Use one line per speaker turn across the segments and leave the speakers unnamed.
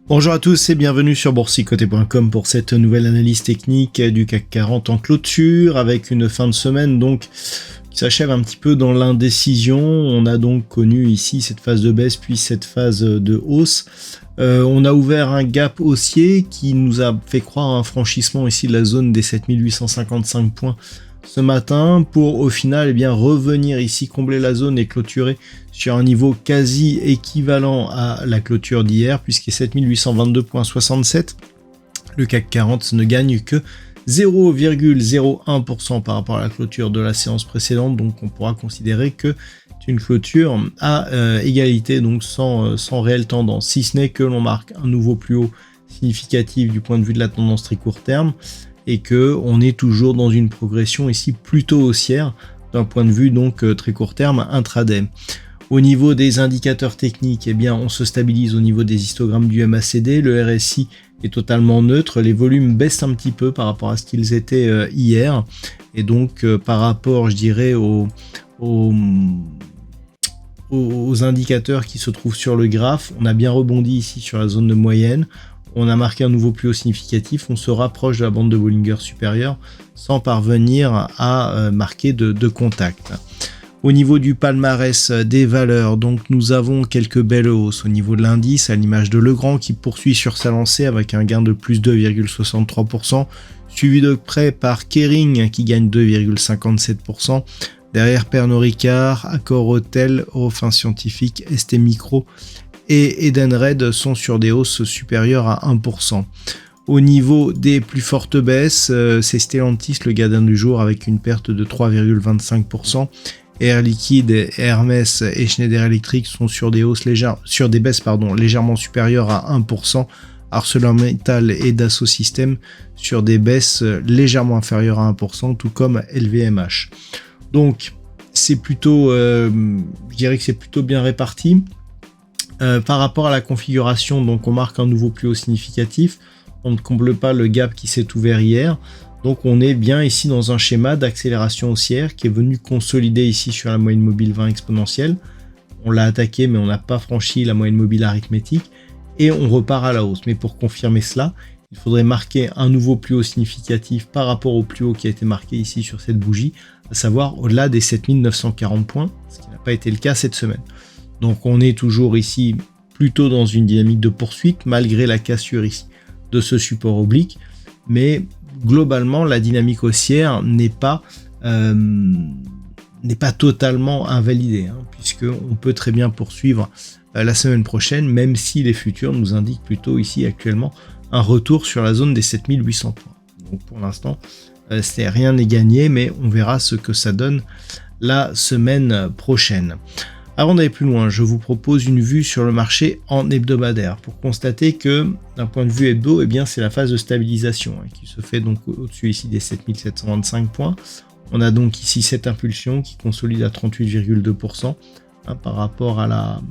Bonjour à tous et bienvenue sur boursicoté.com pour cette nouvelle analyse technique du CAC 40 en clôture avec une fin de semaine donc qui s'achève un petit peu dans l'indécision. On a donc connu ici cette phase de baisse puis cette phase de hausse. On a ouvert un gap haussier qui nous a fait croire à un franchissement ici de la zone des 7855 points ce matin pour au final revenir ici combler la zone et clôturer sur un niveau quasi équivalent à la clôture d'hier puisqu'il est 7822,67. Le CAC 40 ne gagne que 0,01% par rapport à la clôture de la séance précédente, donc on pourra considérer que c'est une clôture à égalité, donc sans réelle tendance, si ce n'est que l'on marque un nouveau plus haut significatif du point de vue de la tendance très court terme et que on est toujours dans une progression ici plutôt haussière d'un point de vue donc très court terme intraday. Au niveau des indicateurs techniques, on se stabilise au niveau des histogrammes du MACD, le RSI est totalement neutre, les volumes baissent un petit peu par rapport à ce qu'ils étaient hier, et donc par rapport, je dirais, aux indicateurs qui se trouvent sur le graphe, on a bien rebondi ici sur la zone de moyenne, on a marqué un nouveau plus haut significatif, on se rapproche de la bande de Bollinger supérieure sans parvenir à marquer de contact. Au niveau du palmarès des valeurs, donc nous avons quelques belles hausses au niveau de l'indice, à l'image de Legrand qui poursuit sur sa lancée avec un gain de plus 2,63%, suivi de près par Kering qui gagne 2,57%, derrière Pernod Ricard, Accor Hotel, Eurofins Scientifique, ST Micro et Edenred sont sur des hausses supérieures à 1%. Au niveau des plus fortes baisses, c'est Stellantis le gagnant du jour avec une perte de 3,25%. Air Liquide, Hermès et Schneider Electric sont sur des baisses légèrement supérieures à 1%. ArcelorMittal et Dassault Systèmes sur des baisses légèrement inférieures à 1%, tout comme LVMH. Donc c'est plutôt, je dirais que c'est plutôt bien réparti. Par rapport à la configuration, donc on marque un nouveau plus haut significatif. On ne comble pas le gap qui s'est ouvert hier. Donc on est bien ici dans un schéma d'accélération haussière qui est venu consolider ici sur la moyenne mobile 20 exponentielle. On l'a attaqué mais on n'a pas franchi la moyenne mobile arithmétique et on repart à la hausse. Mais pour confirmer cela, il faudrait marquer un nouveau plus haut significatif par rapport au plus haut qui a été marqué ici sur cette bougie, à savoir au-delà des 7940 points, ce qui n'a pas été le cas cette semaine. Donc on est toujours ici plutôt dans une dynamique de poursuite malgré la cassure ici de ce support oblique, mais globalement la dynamique haussière n'est pas totalement invalidée, puisque on peut très bien poursuivre la semaine prochaine, même si les futurs nous indiquent plutôt ici actuellement un retour sur la zone des 7800 points. Donc pour l'instant, rien n'est gagné, mais on verra ce que ça donne la semaine prochaine. Avant d'aller plus loin, je vous propose une vue sur le marché en hebdomadaire pour constater que d'un point de vue hebdo, c'est la phase de stabilisation qui se fait donc au-dessus ici des 7725 points. On a donc ici cette impulsion qui consolide à 38,2% par rapport à la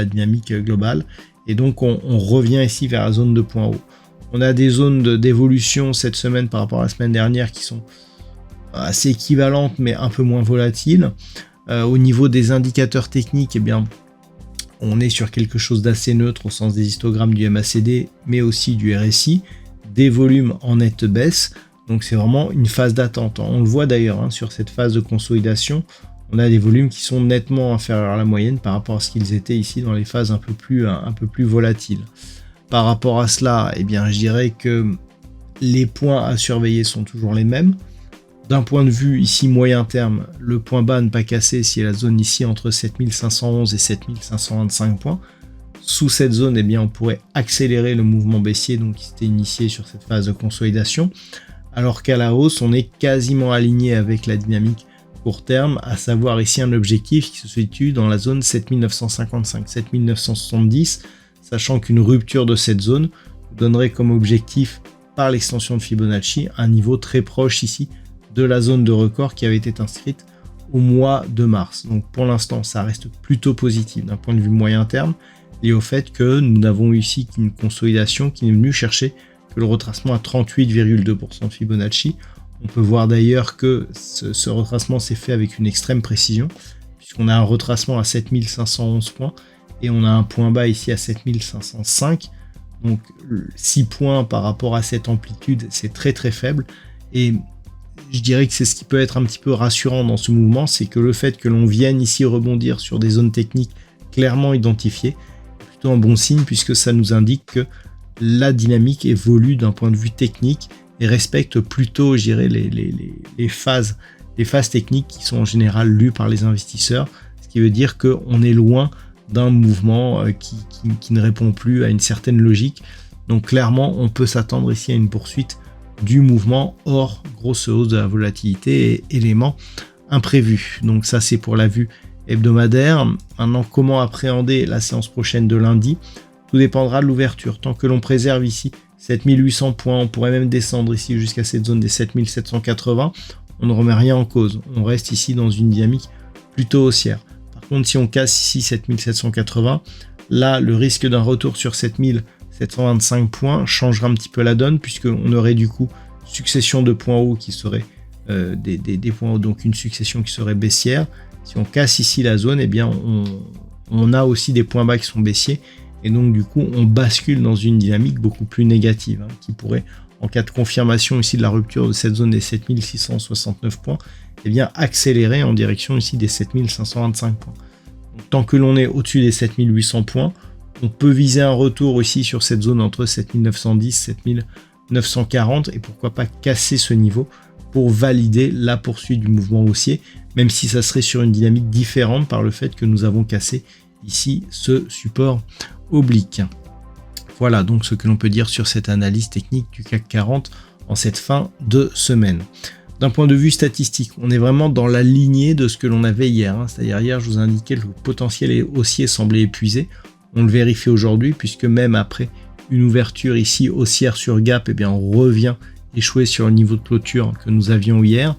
dynamique globale. Et donc on revient ici vers la zone de point haut. On a des zones d'évolution cette semaine par rapport à la semaine dernière qui sont assez équivalentes mais un peu moins volatiles. Au niveau des indicateurs techniques, on est sur quelque chose d'assez neutre au sens des histogrammes du MACD, mais aussi du RSI, des volumes en nette baisse, donc c'est vraiment une phase d'attente. On le voit d'ailleurs sur cette phase de consolidation, on a des volumes qui sont nettement inférieurs à la moyenne par rapport à ce qu'ils étaient ici dans les phases un peu plus volatiles. Par rapport à cela, je dirais que les points à surveiller sont toujours les mêmes. D'un point de vue ici moyen terme, le point bas à ne pas casser, c'est la zone ici entre 7511 et 7525 points. Sous cette zone, on pourrait accélérer le mouvement baissier donc qui s'était initié sur cette phase de consolidation. Alors qu'à la hausse, on est quasiment aligné avec la dynamique court terme, à savoir ici un objectif qui se situe dans la zone 7955-7970, sachant qu'une rupture de cette zone donnerait comme objectif par l'extension de Fibonacci un niveau très proche ici de la zone de record qui avait été inscrite au mois de mars. Donc pour l'instant, ça reste plutôt positif d'un point de vue moyen terme, et au fait que nous n'avons eu ici qu'une consolidation qui n'est venue chercher que le retracement à 38,2% de Fibonacci. On peut voir d'ailleurs que ce retracement s'est fait avec une extrême précision, puisqu'on a un retracement à 7511 points, et on a un point bas ici à 7505. Donc 6 points par rapport à cette amplitude, c'est très très faible. Et je dirais que c'est ce qui peut être un petit peu rassurant dans ce mouvement, c'est que le fait que l'on vienne ici rebondir sur des zones techniques clairement identifiées, est plutôt un bon signe, puisque ça nous indique que la dynamique évolue d'un point de vue technique et respecte plutôt, je dirais, les phases techniques qui sont en général lues par les investisseurs, ce qui veut dire qu'on est loin d'un mouvement qui ne répond plus à une certaine logique. Donc clairement, on peut s'attendre ici à une poursuite du mouvement hors grosse hausse de la volatilité et éléments imprévus. Donc ça, c'est pour la vue hebdomadaire. Maintenant, comment appréhender la séance prochaine de lundi? Tout dépendra de l'ouverture. Tant que l'on préserve ici 7800 points, on pourrait même descendre ici jusqu'à cette zone des 7780. On ne remet rien en cause. On reste ici dans une dynamique plutôt haussière. Par contre, si on casse ici 7780, là, le risque d'un retour sur 7725 points changera un petit peu la donne, puisqu'on aurait du coup succession de points hauts qui seraient des points hauts, donc une succession qui serait baissière. Si on casse ici la zone, eh bien on a aussi des points bas qui sont baissiers, et donc du coup on bascule dans une dynamique beaucoup plus négative, qui pourrait, en cas de confirmation ici de la rupture de cette zone des 7669 points, eh bien accélérer en direction ici des 7525 points. Donc, tant que l'on est au-dessus des 7800 points, on peut viser un retour ici sur cette zone entre 7910 7940, et pourquoi pas casser ce niveau pour valider la poursuite du mouvement haussier, même si ça serait sur une dynamique différente par le fait que nous avons cassé ici ce support oblique. Voilà donc ce que l'on peut dire sur cette analyse technique du CAC 40 en cette fin de semaine. D'un point de vue statistique, on est vraiment dans la lignée de ce que l'on avait hier. C'est-à-dire hier, je vous indiquais que le potentiel haussier semblait épuisé. On le vérifie aujourd'hui, puisque même après une ouverture ici haussière sur gap, eh bien on revient échouer sur le niveau de clôture que nous avions hier.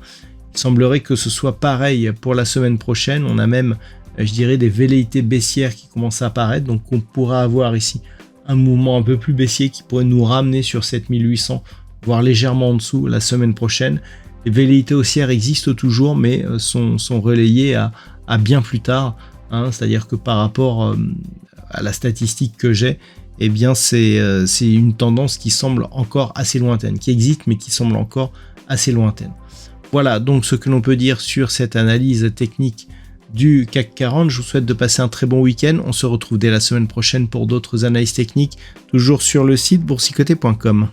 Il semblerait que ce soit pareil pour la semaine prochaine. On a même, je dirais, des velléités baissières qui commencent à apparaître. Donc on pourra avoir ici un mouvement un peu plus baissier qui pourrait nous ramener sur 7800, voire légèrement en dessous la semaine prochaine. Les velléités haussières existent toujours, mais sont relayées à bien plus tard. C'est-à-dire que par rapport à la statistique que j'ai, eh bien c'est une tendance qui semble encore assez lointaine, qui existe mais qui semble encore assez lointaine. Voilà donc ce que l'on peut dire sur cette analyse technique du CAC 40. Je vous souhaite de passer un très bon week-end. On se retrouve dès la semaine prochaine pour d'autres analyses techniques, toujours sur le site boursicoté.com.